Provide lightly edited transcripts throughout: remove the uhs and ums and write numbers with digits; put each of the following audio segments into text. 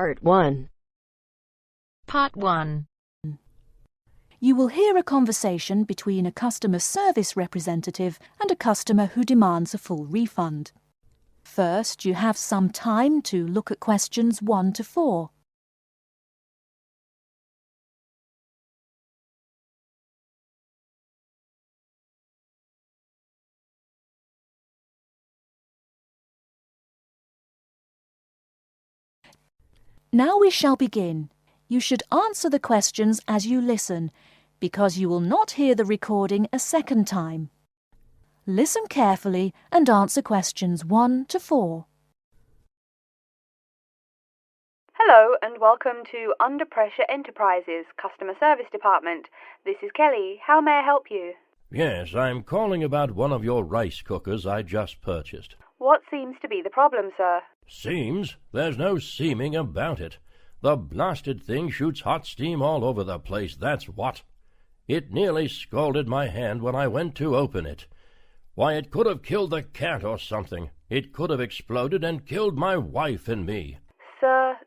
Part 1. Part 1. You will hear a conversation between a customer service representative and a customer who demands a full refund. First, you have some time to look at questions 1 to 4. Now we shall begin. You should answer the questions as you listen, because you will not hear the recording a second time. Listen carefully and answer questions 1 to 4. Hello and welcome to Under Pressure Enterprises Customer Service Department. This is Kelly. How may I help you? Yes, I'm calling about one of your rice cookers I just purchased. What seems to be the problem, sir? Seems? There's no seeming about it. The blasted thing shoots hot steam all over the place, that's what. It nearly scalded my hand when I went to open it. Why, it could have killed the cat or something. It could have exploded and killed my wife and me. Sir,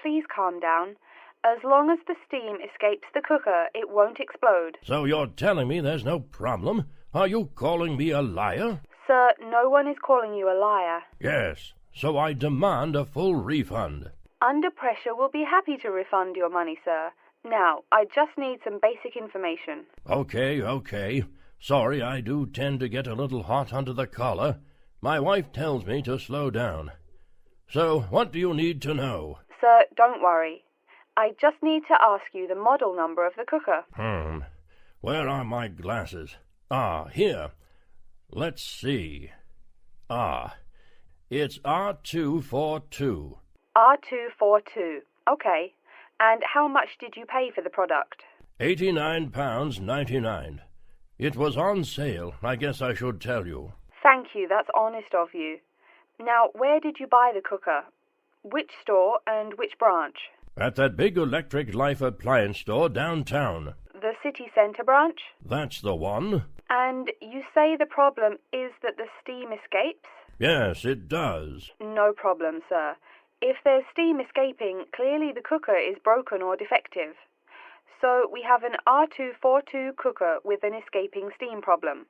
please calm down. As long as the steam escapes the cooker, it won't explode. So you're telling me there's no problem? Are you calling me a liar? Sir, no one is calling you a liar. Yes, so I demand a full refund. Under Pressure will be happy to refund your money, sir. Now, I just need some basic information. Okay. Sorry, I do tend to get a little hot under the collar. My wife tells me to slow down. So, what do you need to know? Sir, don't worry. I just need to ask you the model number of the cooker. Where are my glasses? Here. Let's see. It's R242. R242. Okay. And how much did you pay for the product? £89.99. It was on sale, I guess I should tell you. Thank you, that's honest of you. Now, where did you buy the cooker? Which store and which branch? At that big Electric Life appliance store downtown. The city centre branch? That's the one. And you say the problem is that the steam escapes? Yes, it does. No problem, sir. If there's steam escaping, clearly the cooker is broken or defective. So we have an R242 cooker with an escaping steam problem.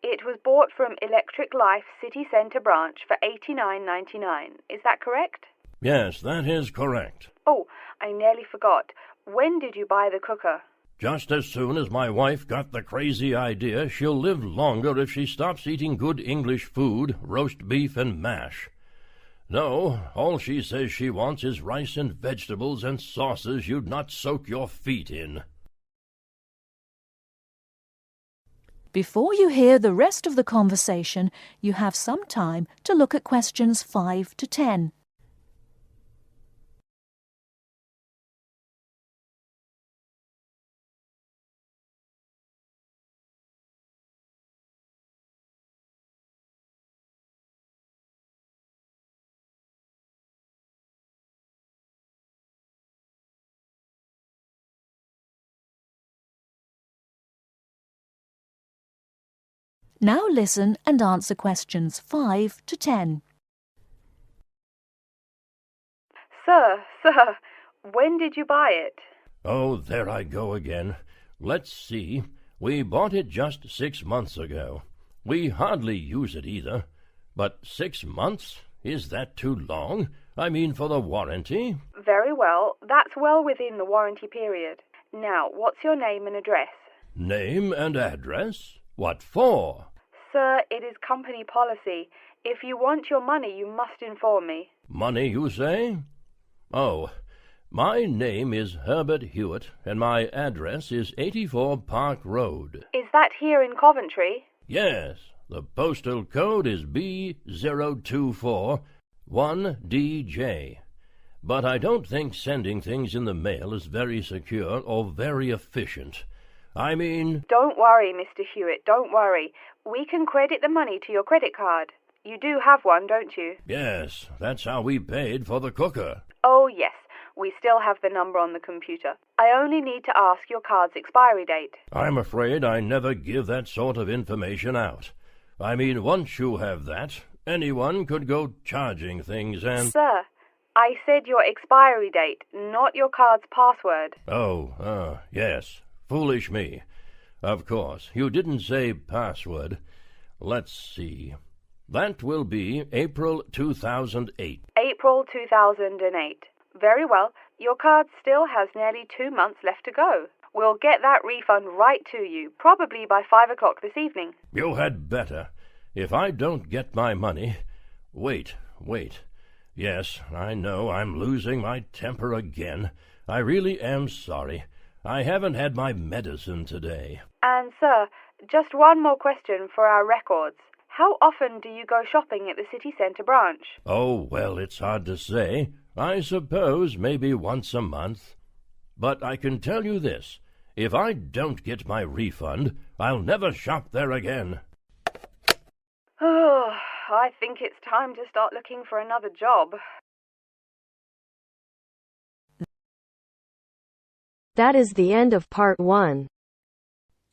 It was bought from Electric Life City Centre branch for $89.99. Is that correct? Yes, that is correct. Oh, I nearly forgot. When did you buy the cooker? Just as soon as my wife got the crazy idea she'll live longer if she stops eating good English food, roast beef and mash. No, all she says she wants is rice and vegetables and sauces you'd not soak your feet in. Before you hear the rest of the conversation, you have some time to look at questions 5 to 10. Now listen and answer questions 5 to 10. Sir, when did you buy it? Oh, there I go again. Let's see. We bought it just 6 months ago. We hardly use it either. But 6 months? Is that too long? I mean, for the warranty? Very well. That's well within the warranty period. Now, what's your name and address? Name and address? What for? Sir, it is company policy. If you want your money, you must inform me. Money, you say? Oh, my name is Herbert Hewitt, and my address is 84 Park Road. Is that here in Coventry? Yes, the postal code is B0241DJ. But I don't think sending things in the mail is very secure or very efficient. I mean... Don't worry, Mr. Hewitt, don't worry. We can credit the money to your credit card. You do have one, don't you? Yes, that's how we paid for the cooker. Oh, yes. We still have the number on the computer. I only need to ask your card's expiry date. I'm afraid I never give that sort of information out. I mean, once you have that, anyone could go charging things and... Sir, I said your expiry date, not your card's password. Oh, yes. Foolish me. Of course, you didn't say password. Let's see. That will be April 2008. April 2008. Very well. Your card still has nearly 2 months left to go. We'll get that refund right to you, probably by 5 o'clock this evening. You had better. If I don't get my money... Wait. Yes, I know I'm losing my temper again. I really am sorry. I haven't had my medicine today. And, sir, just one more question for our records. How often do you go shopping at the city centre branch? Oh, well, it's hard to say. I suppose maybe once a month. But I can tell you this. If I don't get my refund, I'll never shop there again. Oh, I think it's time to start looking for another job. That is the end of part 1.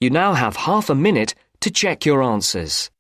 You now have half a minute to check your answers.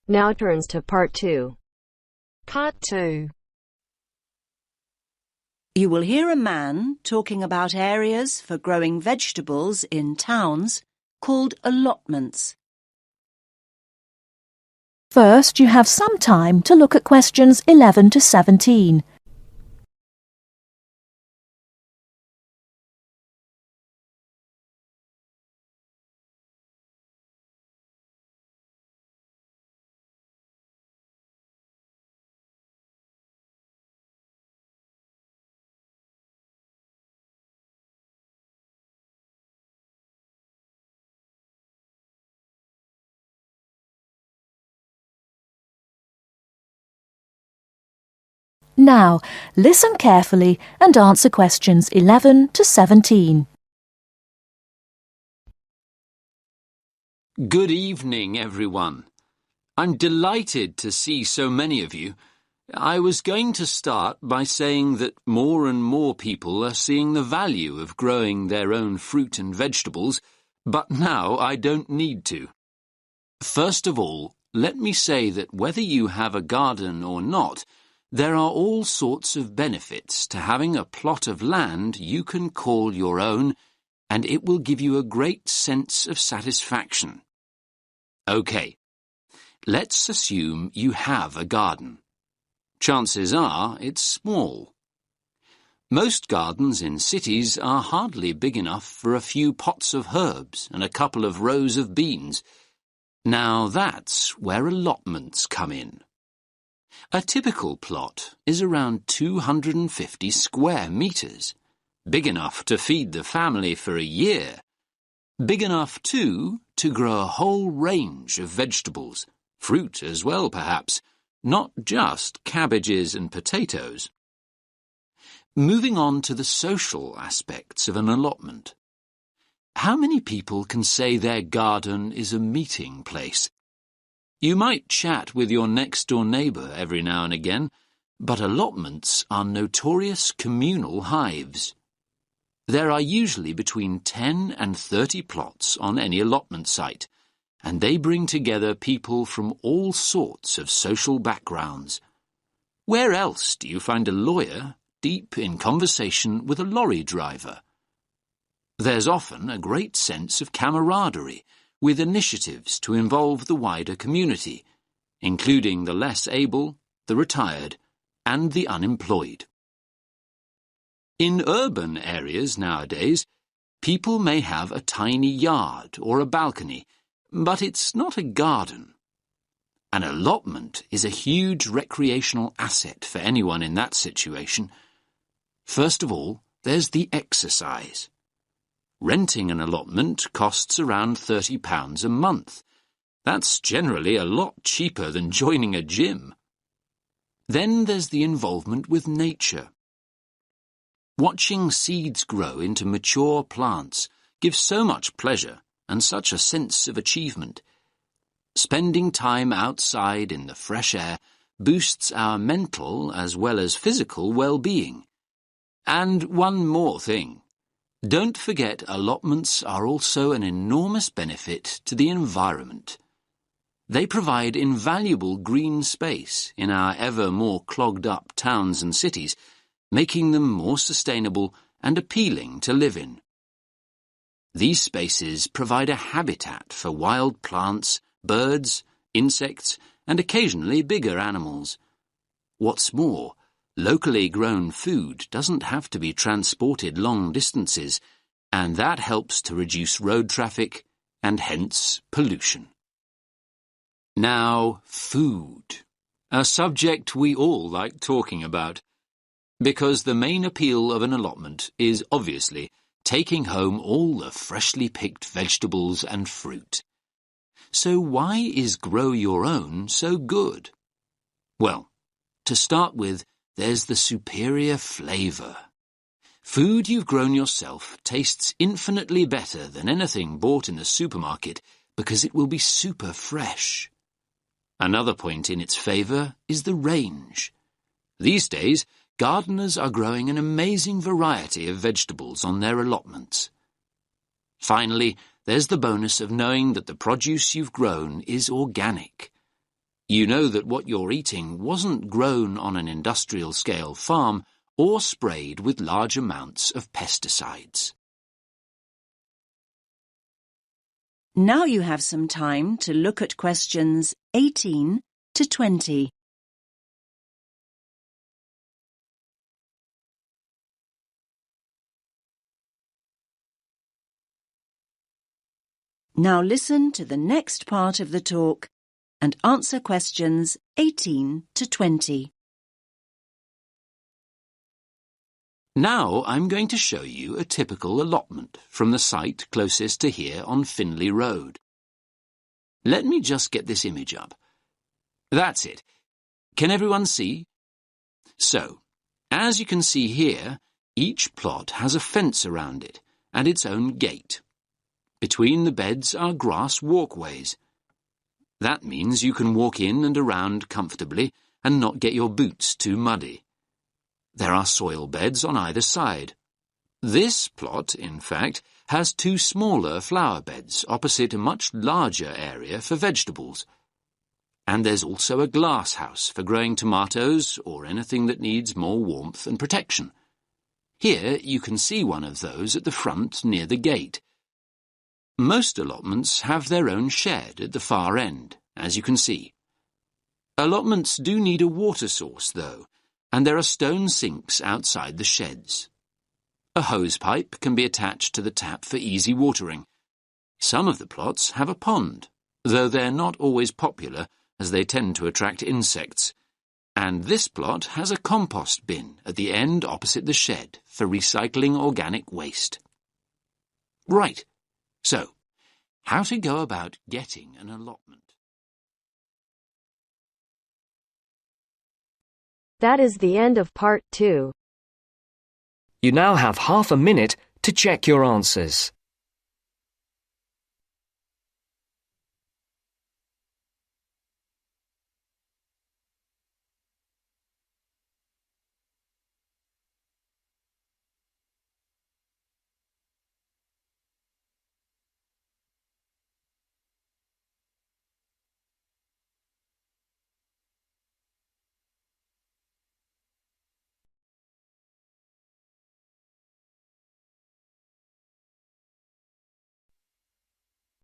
Now turns to part 2. Part 2. You will hear a man talking about areas for growing vegetables in towns called allotments. First, you have some time to look at questions 11 to 17. Now, listen carefully and answer questions 11 to 17. Good evening, everyone. I'm delighted to see so many of you. I was going to start by saying that more and more people are seeing the value of growing their own fruit and vegetables, but now I don't need to. First of all, let me say that whether you have a garden or not, there are all sorts of benefits to having a plot of land you can call your own, and it will give you a great sense of satisfaction. OK, let's assume you have a garden. Chances are it's small. Most gardens in cities are hardly big enough for a few pots of herbs and a couple of rows of beans. Now that's where allotments come in. A typical plot is around 250 square meters, big enough to feed the family for a year. Big enough, too, to grow a whole range of vegetables, fruit as well, perhaps, not just cabbages and potatoes. Moving on to the social aspects of an allotment. How many people can say their garden is a meeting place? You might chat with your next-door neighbour every now and again, but allotments are notorious communal hives. There are usually between 10 and 30 plots on any allotment site, and they bring together people from all sorts of social backgrounds. Where else do you find a lawyer deep in conversation with a lorry driver? There's often a great sense of camaraderie, with initiatives to involve the wider community, including the less able, the retired, and the unemployed. In urban areas nowadays, people may have a tiny yard or a balcony, but it's not a garden. An allotment is a huge recreational asset for anyone in that situation. First of all, there's the exercise. Renting an allotment costs around £30 a month, That's generally a lot cheaper than joining a gym. Then there's the involvement with nature. Watching seeds grow into mature plants gives so much pleasure and such a sense of achievement. Spending time outside in the fresh air boosts our mental as well as physical well-being. And one more thing. Don't forget allotments are also an enormous benefit to the environment. They provide invaluable green space in our ever more clogged-up towns and cities, making them more sustainable and appealing to live in. These spaces provide a habitat for wild plants, birds, insects, and occasionally bigger animals. What's more, locally grown food doesn't have to be transported long distances, and that helps to reduce road traffic and hence pollution. Now, food. A subject we all like talking about, because the main appeal of an allotment is obviously taking home all the freshly picked vegetables and fruit. So why is Grow Your Own so good? Well, to start with, there's the superior flavour. Food you've grown yourself tastes infinitely better than anything bought in the supermarket because it will be super fresh. Another point in its favour is the range. These days, gardeners are growing an amazing variety of vegetables on their allotments. Finally, there's the bonus of knowing that the produce you've grown is organic. You know that what you're eating wasn't grown on an industrial-scale farm or sprayed with large amounts of pesticides. Now you have some time to look at questions 18 to 20. Now listen to the next part of the talk and answer questions 18 to 20. Now I'm going to show you a typical allotment from the site closest to here on Finley Road. Let me just get this image up. That's it. Can everyone see? So, as you can see here, each plot has a fence around it and its own gate. Between the beds are grass walkways. That means you can walk in and around comfortably and not get your boots too muddy. There are soil beds on either side. This plot, in fact, has two smaller flower beds opposite a much larger area for vegetables. And there's also a glass house for growing tomatoes or anything that needs more warmth and protection. Here you can see one of those at the front near the gate. Most allotments have their own shed at the far end, as you can see. Allotments do need a water source, though, and there are stone sinks outside the sheds. A hose pipe can be attached to the tap for easy watering. Some of the plots have a pond, though they're not always popular as they tend to attract insects. And this plot has a compost bin at the end opposite the shed for recycling organic waste. Right, so how to go about getting an allotment? That is the end of part 2. You now have half a minute to check your answers.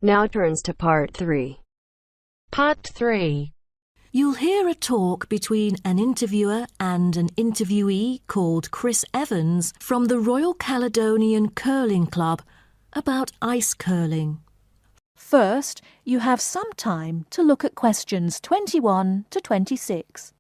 Now turns to part 3. Part 3. You'll hear a talk between an interviewer and an interviewee called Chris Evans from the Royal Caledonian Curling Club about ice curling. First, you have some time to look at questions 21 to 26.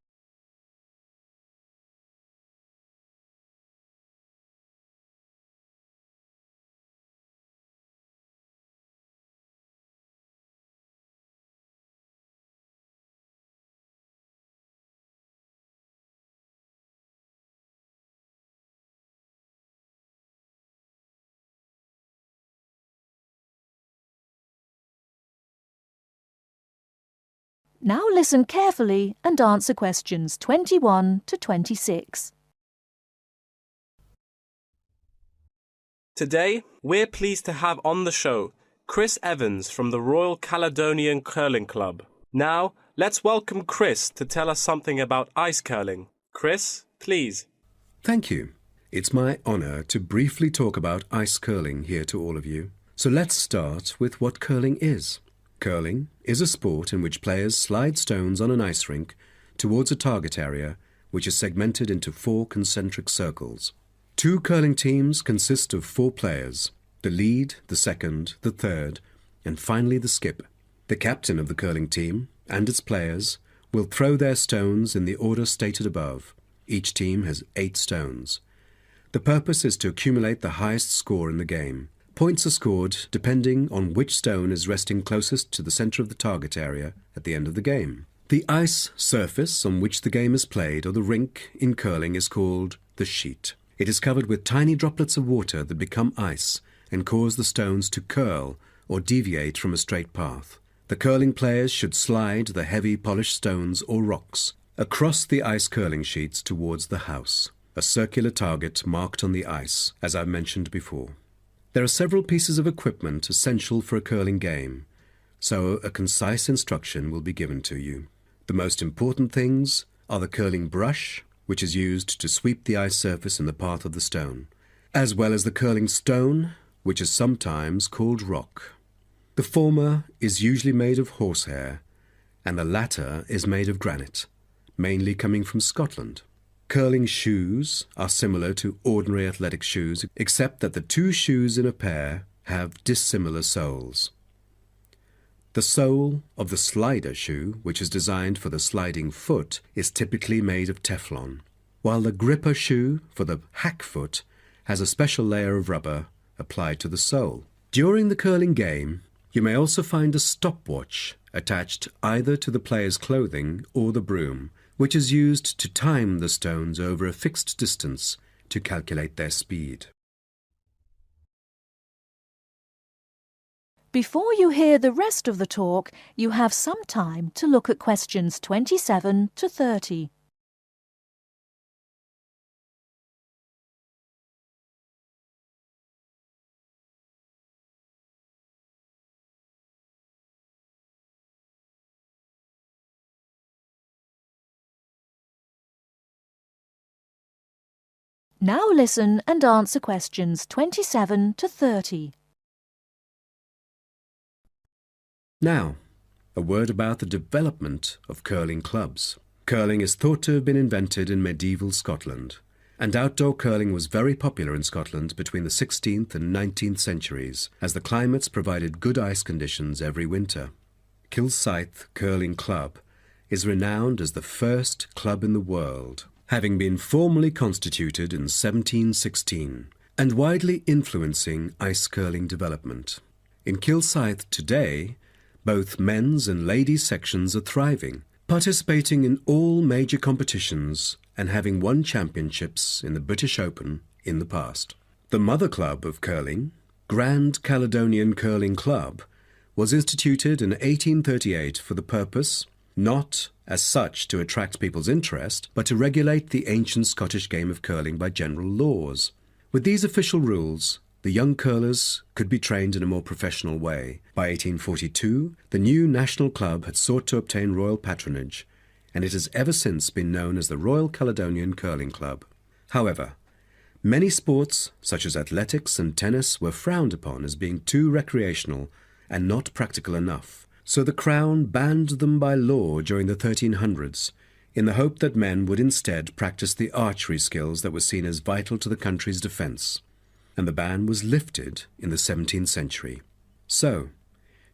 Now listen carefully and answer questions 21 to 26. Today, we're pleased to have on the show Chris Evans from the Royal Caledonian Curling Club. Now, let's welcome Chris to tell us something about ice curling. Chris, please. Thank you. It's my honour to briefly talk about ice curling here to all of you. So let's start with what curling is. Curling is a sport in which players slide stones on an ice rink towards a target area which is segmented into 4 concentric circles. 2 curling teams consist of 4 players, the lead, the second, the third, and finally the skip. The captain of the curling team and its players will throw their stones in the order stated above. Each team has 8 stones. The purpose is to accumulate the highest score in the game. Points are scored depending on which stone is resting closest to the centre of the target area at the end of the game. The ice surface on which the game is played, or the rink in curling, is called the sheet. It is covered with tiny droplets of water that become ice and cause the stones to curl or deviate from a straight path. The curling players should slide the heavy polished stones or rocks across the ice curling sheets towards the house, a circular target marked on the ice, as I mentioned before. There are several pieces of equipment essential for a curling game, so a concise instruction will be given to you. The most important things are the curling brush, which is used to sweep the ice surface in the path of the stone, as well as the curling stone, which is sometimes called rock. The former is usually made of horsehair, and the latter is made of granite, mainly coming from Scotland. Curling shoes are similar to ordinary athletic shoes, except that the 2 shoes in a pair have dissimilar soles. The sole of the slider shoe, which is designed for the sliding foot, is typically made of Teflon, while the gripper shoe for the hack foot has a special layer of rubber applied to the sole. During the curling game, you may also find a stopwatch attached either to the player's clothing or the broom, which is used to time the stones over a fixed distance to calculate their speed. Before you hear the rest of the talk, you have some time to look at questions 27 to 30. Now listen and answer questions 27 to 30. Now, a word about the development of curling clubs. Curling is thought to have been invented in medieval Scotland, and outdoor curling was very popular in Scotland between the 16th and 19th centuries, as the climates provided good ice conditions every winter. Kilsyth Curling Club is renowned as the first club in the world, having been formally constituted in 1716, and widely influencing ice curling development. In Kilsyth today, both men's and ladies' sections are thriving, participating in all major competitions and having won championships in the British Open in the past. The mother club of curling, Grand Caledonian Curling Club, was instituted in 1838 for the purpose, not as such to attract people's interest, but to regulate the ancient Scottish game of curling by general laws. With these official rules, the young curlers could be trained in a more professional way. By 1842, the new national club had sought to obtain royal patronage, and it has ever since been known as the Royal Caledonian Curling Club. However, many sports, such as athletics and tennis, were frowned upon as being too recreational and not practical enough. So the Crown banned them by law during the 1300s, in the hope that men would instead practice the archery skills that were seen as vital to the country's defence. And the ban was lifted in the 17th century. So,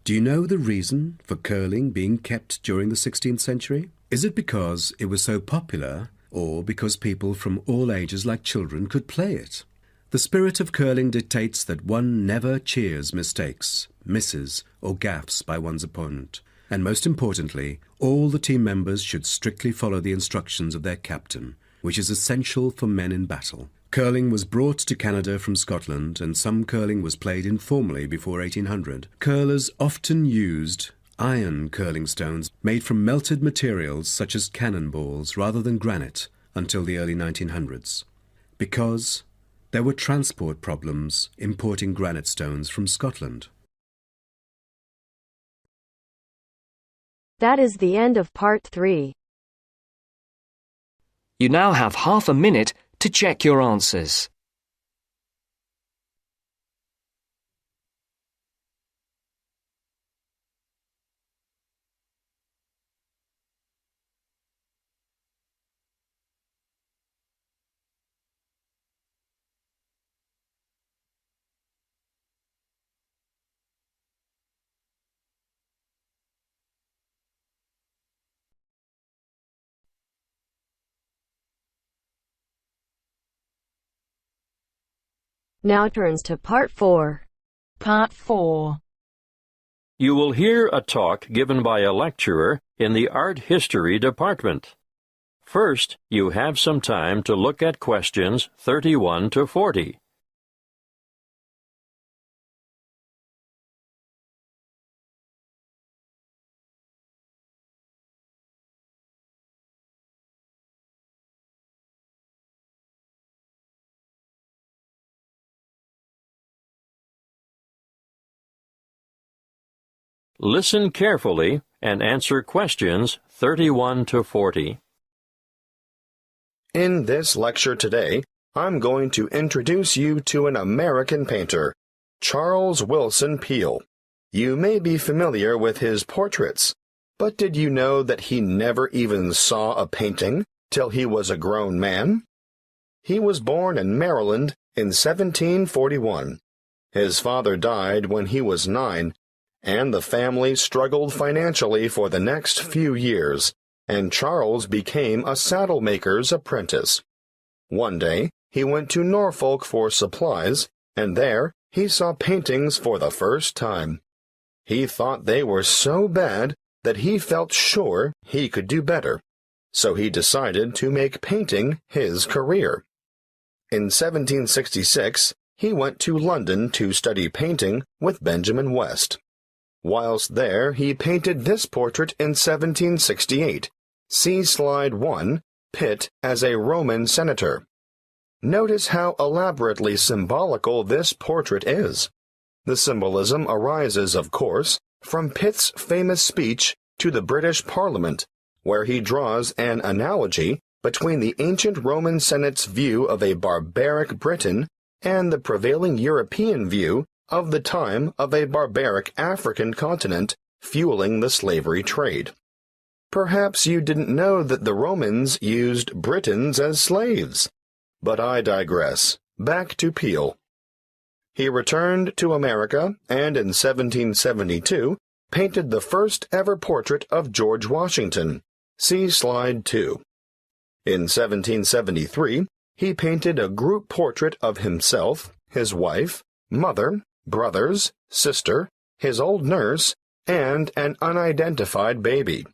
do you know the reason for curling being kept during the 16th century? Is it because it was so popular, or because people from all ages like children could play it? The spirit of curling dictates that one never cheers mistakes, misses, or gaffes by one's opponent. And most importantly, all the team members should strictly follow the instructions of their captain, which is essential for men in battle. Curling was brought to Canada from Scotland, and some curling was played informally before 1800. Curlers often used iron curling stones made from melted materials such as cannonballs rather than granite until the early 1900s, because there were transport problems importing granite stones from Scotland. That is the end of part 3. You now have half a minute to check your answers. Now turns to part 4. Part 4. You will hear a talk given by a lecturer in the art history department. First, you have some time to look at questions 31 to 40. Listen carefully and answer questions 31 to 40. In this lecture today, I'm going to introduce you to an American painter, Charles Willson Peale. You may be familiar with his portraits, but did you know that he never even saw a painting till he was a grown man? He was born in Maryland in 1741. His father died when he was 9, and the family struggled financially for the next few years, and Charles became a saddle-maker's apprentice. One day, he went to Norfolk for supplies, and there he saw paintings for the first time. He thought they were so bad that he felt sure he could do better, so he decided to make painting his career. In 1766, he went to London to study painting with Benjamin West. Whilst there, he painted this portrait in 1768. See Slide 1, Pitt as a Roman senator. Notice how elaborately symbolical this portrait is. The symbolism arises, of course, from Pitt's famous speech to the British Parliament, where he draws an analogy between the ancient Roman Senate's view of a barbaric Britain and the prevailing European view of the time of a barbaric African continent fueling the slavery trade. Perhaps you didn't know that the Romans used Britons as slaves. But I digress. Back to Peale. He returned to America and in 1772 painted the first ever portrait of George Washington. See Slide 2. In 1773, he painted a group portrait of himself, his wife, mother, brothers, sister, his old nurse, and an unidentified baby.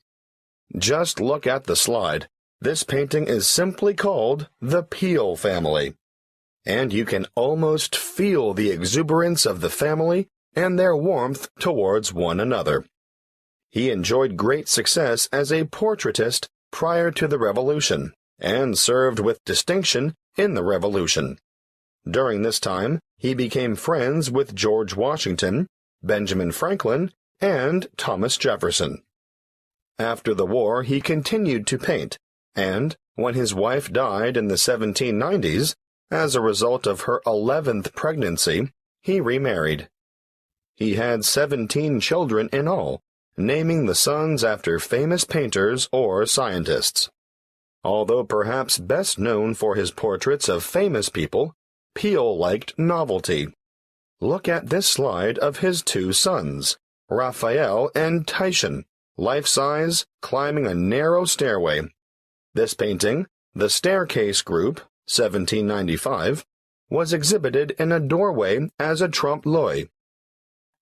Just look at the slide. This painting is simply called The Peale Family. And you can almost feel the exuberance of the family and their warmth towards one another. He enjoyed great success as a portraitist prior to the Revolution, and served with distinction in the Revolution. During this time, he became friends with George Washington, Benjamin Franklin, and Thomas Jefferson. After the war, he continued to paint, and when his wife died in the 1790s, as a result of her 11th pregnancy, he remarried. He had 17 children in all, naming the sons after famous painters or scientists. Although perhaps best known for his portraits of famous people, Peale liked novelty. Look at this slide of his two sons, Raphael and Titian, life-size, climbing a narrow stairway. This painting, The Staircase Group, 1795, was exhibited in a doorway as a trompe-l'oeil.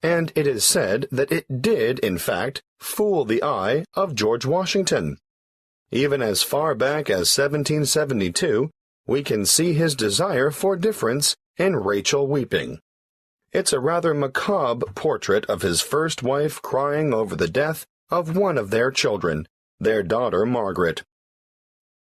And it is said that it did, in fact, fool the eye of George Washington. Even as far back as 1772, we can see his desire for difference in Rachel weeping. It's a rather macabre portrait of his first wife crying over the death of one of their children, their daughter Margaret.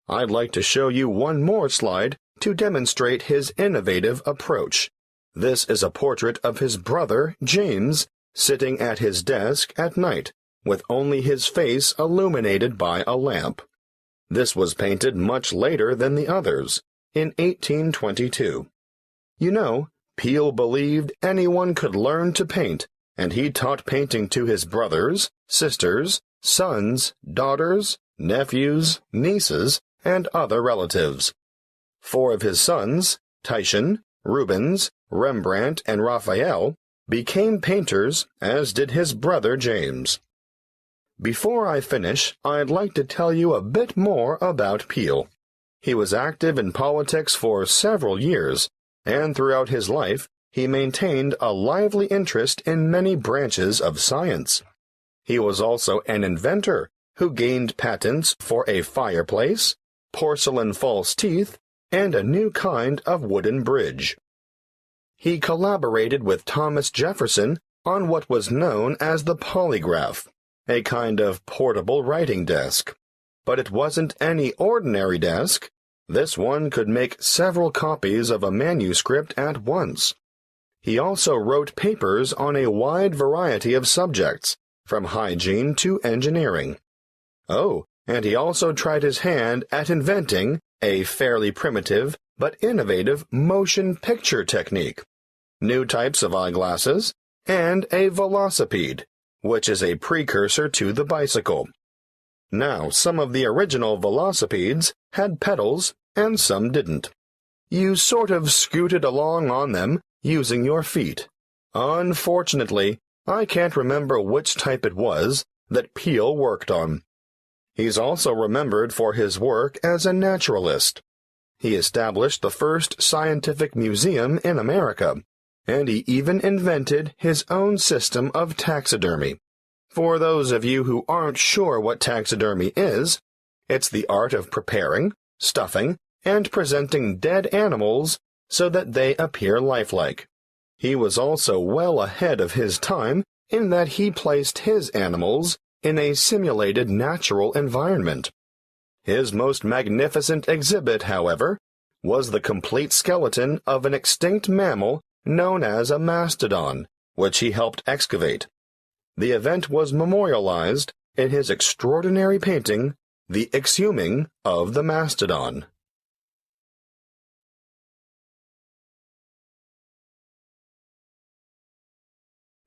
I'd like to show you one more slide to demonstrate his innovative approach. This is a portrait of his brother, James, sitting at his desk at night, with only his face illuminated by a lamp. This was painted much later than the others, in 1822. You know, Peale believed anyone could learn to paint, and he taught painting to his brothers, sisters, sons, daughters, nephews, nieces, and other relatives. 4 of his sons, Titian, Rubens, Rembrandt, and Raphael, became painters, as did his brother James. Before I finish, I'd like to tell you a bit more about Peale. He was active in politics for several years, and throughout his life he maintained a lively interest in many branches of science. He was also an inventor who gained patents for a fireplace, porcelain false teeth, and a new kind of wooden bridge. He collaborated with Thomas Jefferson on what was known as the polygraph, a kind of portable writing desk. But it wasn't any ordinary desk. This one could make several copies of a manuscript at once. He also wrote papers on a wide variety of subjects, from hygiene to engineering. Oh, and he also tried his hand at inventing a fairly primitive but innovative motion picture technique, new types of eyeglasses, and a velocipede, which is a precursor to the bicycle. Now, some of the original velocipedes had pedals and some didn't. You sort of scooted along on them using your feet. Unfortunately, I can't remember which type it was that Peale worked on. He's also remembered for his work as a naturalist. He established the first scientific museum in America, and he even invented his own system of taxidermy. For those of you who aren't sure what taxidermy is, it's the art of preparing, stuffing, and presenting dead animals so that they appear lifelike. He was also well ahead of his time in that he placed his animals in a simulated natural environment. His most magnificent exhibit, however, was the complete skeleton of an extinct mammal known as a mastodon, which he helped excavate. The event was memorialized in his extraordinary painting, The Exhuming of the Mastodon.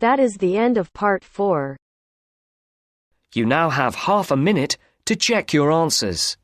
That is the end of part 4. You now have half a minute to check your answers.